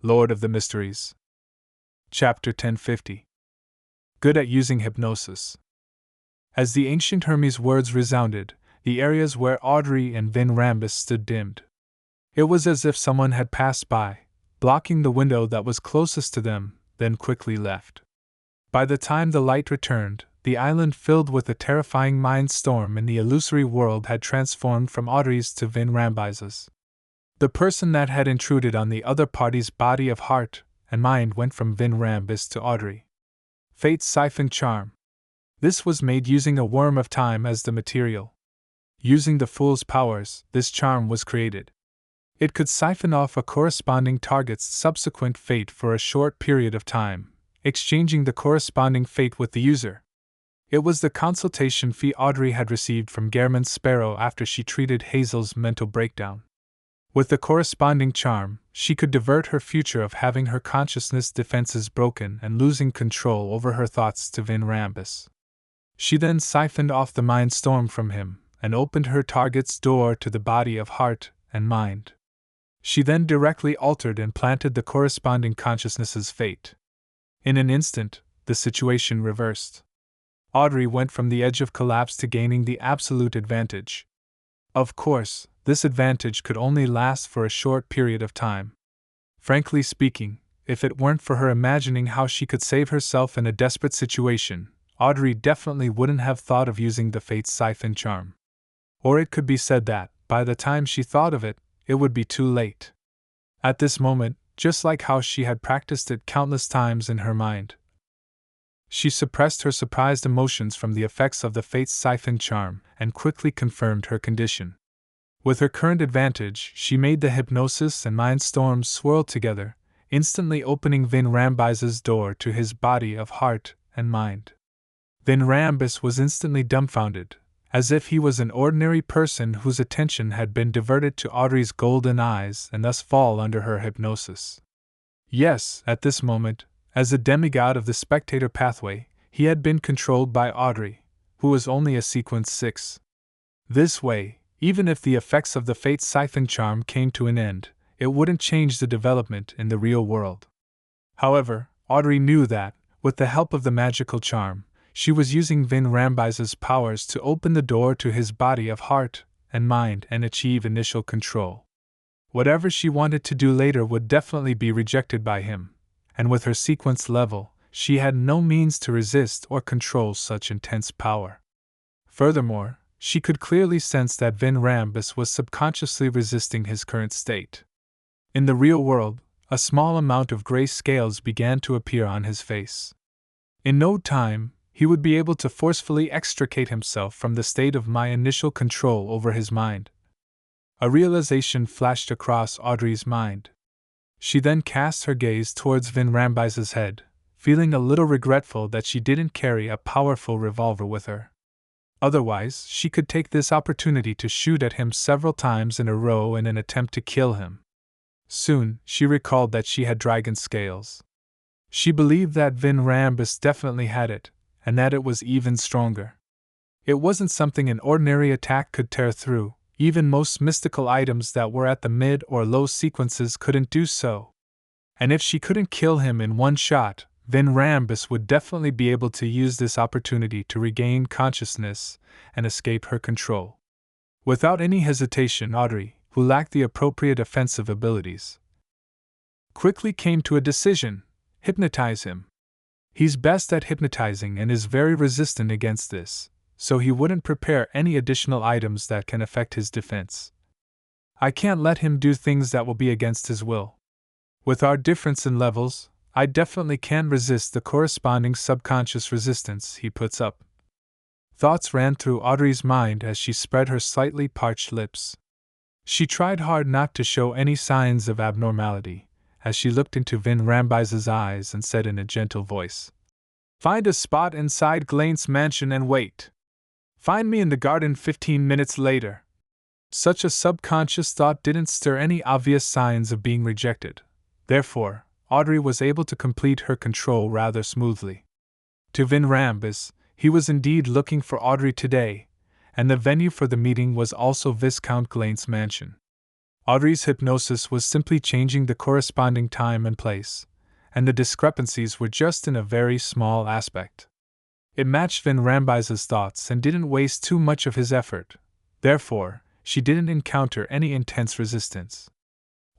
Lord of the Mysteries. Chapter 1050. Good at using hypnosis. As the ancient Hermes' words resounded, the areas where Audrey and Vin Rambus stood dimmed. It was as if someone had passed by, blocking the window that was closest to them, then quickly left. By the time the light returned, the island filled with a terrifying mind storm in the illusory world had transformed from Audrey's to Vin Rambus's. The person that had intruded on the other party's body of heart and mind went from Vin Rambus to Audrey. Fate's siphon charm. This was made using a worm of time as the material. Using the fool's powers, this charm was created. It could siphon off a corresponding target's subsequent fate for a short period of time, exchanging the corresponding fate with the user. It was the consultation fee Audrey had received from Gehrman Sparrow after she treated Hazel's mental breakdown. With the corresponding charm, she could divert her future of having her consciousness defenses broken and losing control over her thoughts to Vin Rambus. She then siphoned off the mind storm from him and opened her target's door to the body of heart and mind. She then directly altered and planted the corresponding consciousness's fate. In an instant, the situation reversed. Audrey went from the edge of collapse to gaining the absolute advantage. Of course, this advantage could only last for a short period of time. Frankly speaking, if it weren't for her imagining how she could save herself in a desperate situation, Audrey definitely wouldn't have thought of using the Fate's siphon charm. Or it could be said that, by the time she thought of it, it would be too late. At this moment, just like how she had practiced it countless times in her mind, she suppressed her surprised emotions from the effects of the Fate's siphon charm and quickly confirmed her condition. With her current advantage, she made the hypnosis and mind storms swirl together, instantly opening Vin Rambus's door to his body of heart and mind. Vin Rambus was instantly dumbfounded, as if he was an ordinary person whose attention had been diverted to Audrey's golden eyes and thus fall under her hypnosis. Yes, at this moment, as a demigod of the spectator pathway, he had been controlled by Audrey, who was only a sequence 6. This way, even if the effects of the Fate's siphon charm came to an end, it wouldn't change the development in the real world. However, Audrey knew that, with the help of the magical charm, she was using Vin Rambus's powers to open the door to his body of heart and mind and achieve initial control. Whatever she wanted to do later would definitely be rejected by him, and with her sequence level, she had no means to resist or control such intense power. Furthermore, she could clearly sense that Vin Rambus was subconsciously resisting his current state. In the real world, a small amount of gray scales began to appear on his face. In no time, he would be able to forcefully extricate himself from the state of my initial control over his mind. A realization flashed across Audrey's mind. She then cast her gaze towards Vin Rambus's head, feeling a little regretful that she didn't carry a powerful revolver with her. Otherwise, she could take this opportunity to shoot at him several times in a row in an attempt to kill him. Soon, she recalled that she had dragon scales. She believed that Vin Rambus definitely had it, and that it was even stronger. It wasn't something an ordinary attack could tear through, even most mystical items that were at the mid or low sequences couldn't do so. And if she couldn't kill him in one shot, Vin Rambus would definitely be able to use this opportunity to regain consciousness and escape her control. Without any hesitation, Audrey, who lacked the appropriate offensive abilities, quickly came to a decision: hypnotize him. He's best at hypnotizing and is very resistant against this, so he wouldn't prepare any additional items that can affect his defense. I can't let him do things that will be against his will. With our difference in levels, I definitely can resist the corresponding subconscious resistance he puts up. Thoughts ran through Audrey's mind as she spread her slightly parched lips. She tried hard not to show any signs of abnormality, as she looked into Vin Rambus's eyes and said in a gentle voice, "Find a spot inside Glaine's mansion and wait. Find me in the garden 15 minutes later." Such a subconscious thought didn't stir any obvious signs of being rejected. Therefore, Audrey was able to complete her control rather smoothly. To Vin Rambus, he was indeed looking for Audrey today, and the venue for the meeting was also Viscount Glaine's mansion. Audrey's hypnosis was simply changing the corresponding time and place, and the discrepancies were just in a very small aspect. It matched Van Rambise's thoughts and didn't waste too much of his effort. Therefore, she didn't encounter any intense resistance.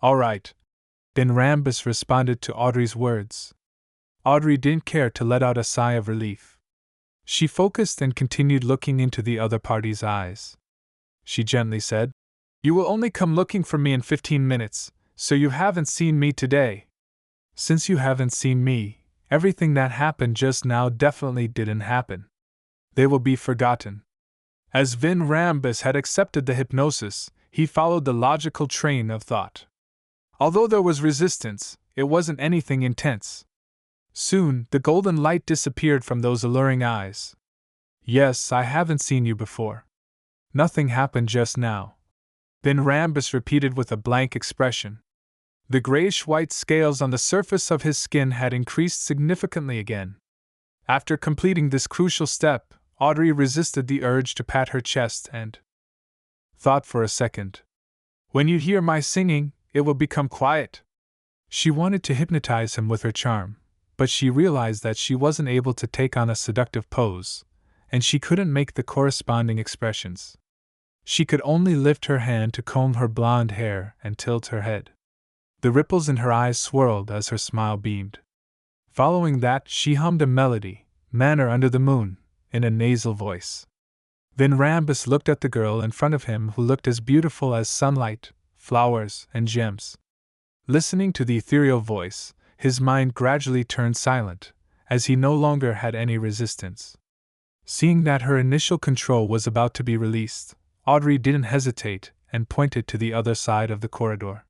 "All right," Van Rambis responded to Audrey's words. Audrey didn't care to let out a sigh of relief. She focused and continued looking into the other party's eyes. She gently said, "You will only come looking for me in 15 minutes, so you haven't seen me today. Since you haven't seen me, everything that happened just now definitely didn't happen. They will be forgotten." As Van Rambis had accepted the hypnosis, he followed the logical train of thought. Although there was resistance, it wasn't anything intense. Soon, the golden light disappeared from those alluring eyes. "Yes, I haven't seen you before. Nothing happened just now," Van Rambis repeated with a blank expression. The grayish-white scales on the surface of his skin had increased significantly again. After completing this crucial step, Audrey resisted the urge to pat her chest and thought for a second. "When you hear my singing, it will become quiet." She wanted to hypnotize him with her charm, but she realized that she wasn't able to take on a seductive pose, and she couldn't make the corresponding expressions. She could only lift her hand to comb her blonde hair and tilt her head. The ripples in her eyes swirled as her smile beamed. Following that, she hummed a melody, "Manor Under the Moon," in a nasal voice. Van Rambis looked at the girl in front of him who looked as beautiful as sunlight, flowers, and gems. Listening to the ethereal voice, his mind gradually turned silent, as he no longer had any resistance. Seeing that her initial control was about to be released, Audrey didn't hesitate and pointed to the other side of the corridor.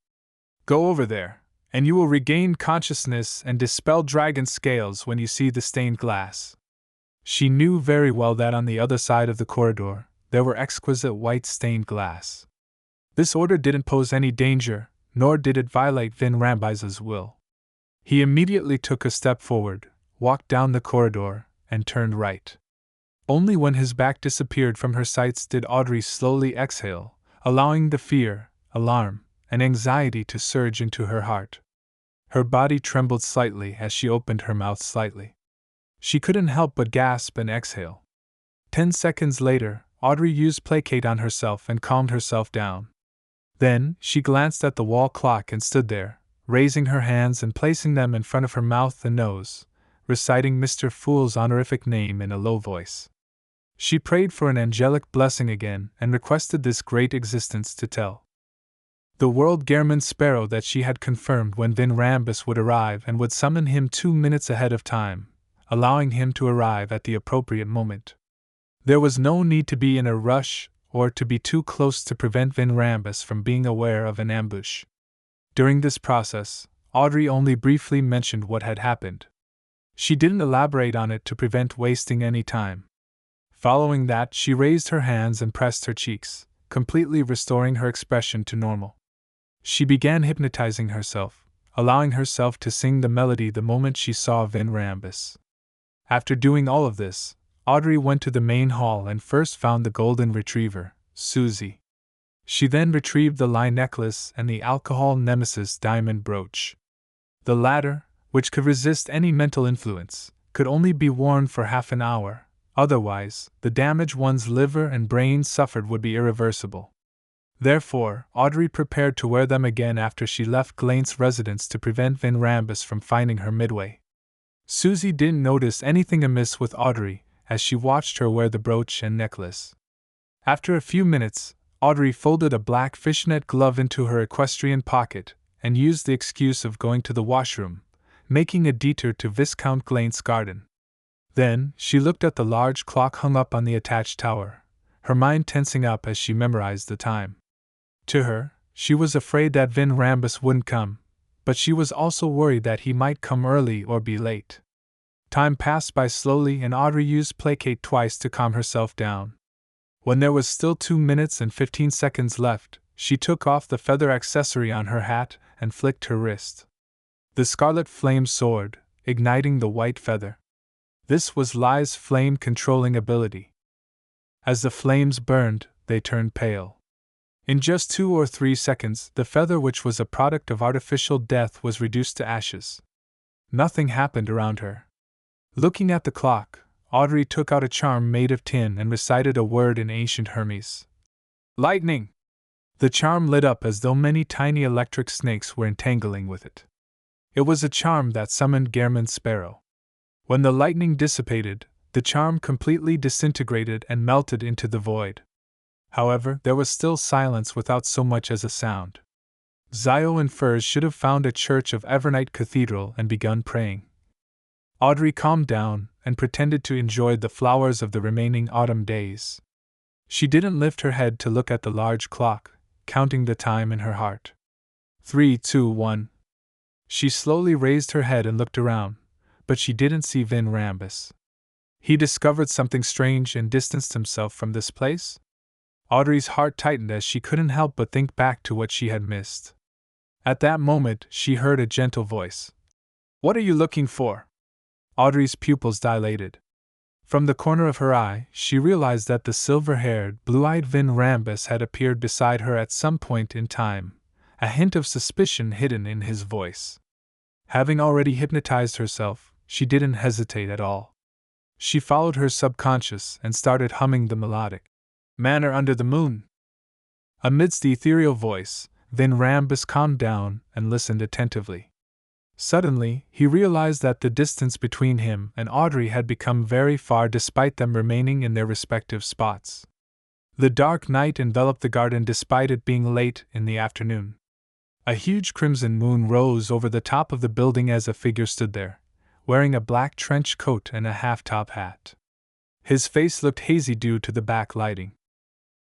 "Go over there, and you will regain consciousness and dispel dragon scales when you see the stained glass." She knew very well that on the other side of the corridor, there were exquisite white stained glass. This order didn't pose any danger, nor did it violate Van Rambise's will. He immediately took a step forward, walked down the corridor, and turned right. Only when his back disappeared from her sights did Audrey slowly exhale, allowing the fear, alarm, and anxiety to surge into her heart. Her body trembled slightly as she opened her mouth slightly. She couldn't help but gasp and exhale. 10 seconds later, Audrey used placate on herself and calmed herself down. Then, she glanced at the wall clock and stood there, raising her hands and placing them in front of her mouth and nose, reciting Mr. Fool's honorific name in a low voice. She prayed for an angelic blessing again and requested this great existence to tell the world Gehrman Sparrow that she had confirmed when Van Rambis would arrive and would summon him 2 minutes ahead of time, allowing him to arrive at the appropriate moment. There was no need to be in a rush or to be too close to prevent Van Rambis from being aware of an ambush. During this process, Audrey only briefly mentioned what had happened. She didn't elaborate on it to prevent wasting any time. Following that, she raised her hands and pressed her cheeks, completely restoring her expression to normal. She began hypnotizing herself, allowing herself to sing the melody the moment she saw Van Rambis. After doing all of this, Audrey went to the main hall and first found the golden retriever, Susie. She then retrieved the lie necklace and the alcohol nemesis diamond brooch. The latter, which could resist any mental influence, could only be worn for half an hour, otherwise, the damage one's liver and brain suffered would be irreversible. Therefore, Audrey prepared to wear them again after she left Glaine's residence to prevent Van Rambis from finding her midway. Susie didn't notice anything amiss with Audrey as she watched her wear the brooch and necklace. After a few minutes, Audrey folded a black fishnet glove into her equestrian pocket and used the excuse of going to the washroom, making a detour to Viscount Glaine's garden. Then, she looked at the large clock hung up on the attached tower, her mind tensing up as she memorized the time. To her, she was afraid that Van Rambis wouldn't come, but she was also worried that he might come early or be late. Time passed by slowly and Audrey used placate twice to calm herself down. When there was still 2 minutes and 15 seconds left, she took off the feather accessory on her hat and flicked her wrist. The scarlet flame soared, igniting the white feather. This was Lie's flame-controlling ability. As the flames burned, they turned pale. In just 2 or 3 seconds, the feather, which was a product of artificial death, was reduced to ashes. Nothing happened around her. Looking at the clock, Audrey took out a charm made of tin and recited a word in ancient Hermes. Lightning! The charm lit up as though many tiny electric snakes were entangling with it. It was a charm that summoned Gehrman's sparrow. When the lightning dissipated, the charm completely disintegrated and melted into the void. However, there was still silence without so much as a sound. Zio and Furs should have found a church of Evernite Cathedral and begun praying. Audrey calmed down and pretended to enjoy the flowers of the remaining autumn days. She didn't lift her head to look at the large clock, counting the time in her heart. 3, 2, 1. She slowly raised her head and looked around, but she didn't see Vin Rambus. He discovered something strange and distanced himself from this place? Audrey's heart tightened as she couldn't help but think back to what she had missed. At that moment, she heard a gentle voice. What are you looking for? Audrey's pupils dilated. From the corner of her eye, she realized that the silver-haired, blue-eyed Vin Rambus had appeared beside her at some point in time, a hint of suspicion hidden in his voice. Having already hypnotized herself, she didn't hesitate at all. She followed her subconscious and started humming the melodic Manor Under the Moon. Amidst the ethereal voice, Vin Rambus calmed down and listened attentively. Suddenly, he realized that the distance between him and Audrey had become very far despite them remaining in their respective spots. The dark night enveloped the garden despite it being late in the afternoon. A huge crimson moon rose over the top of the building as a figure stood there, wearing a black trench coat and a half-top hat. His face looked hazy due to the backlighting.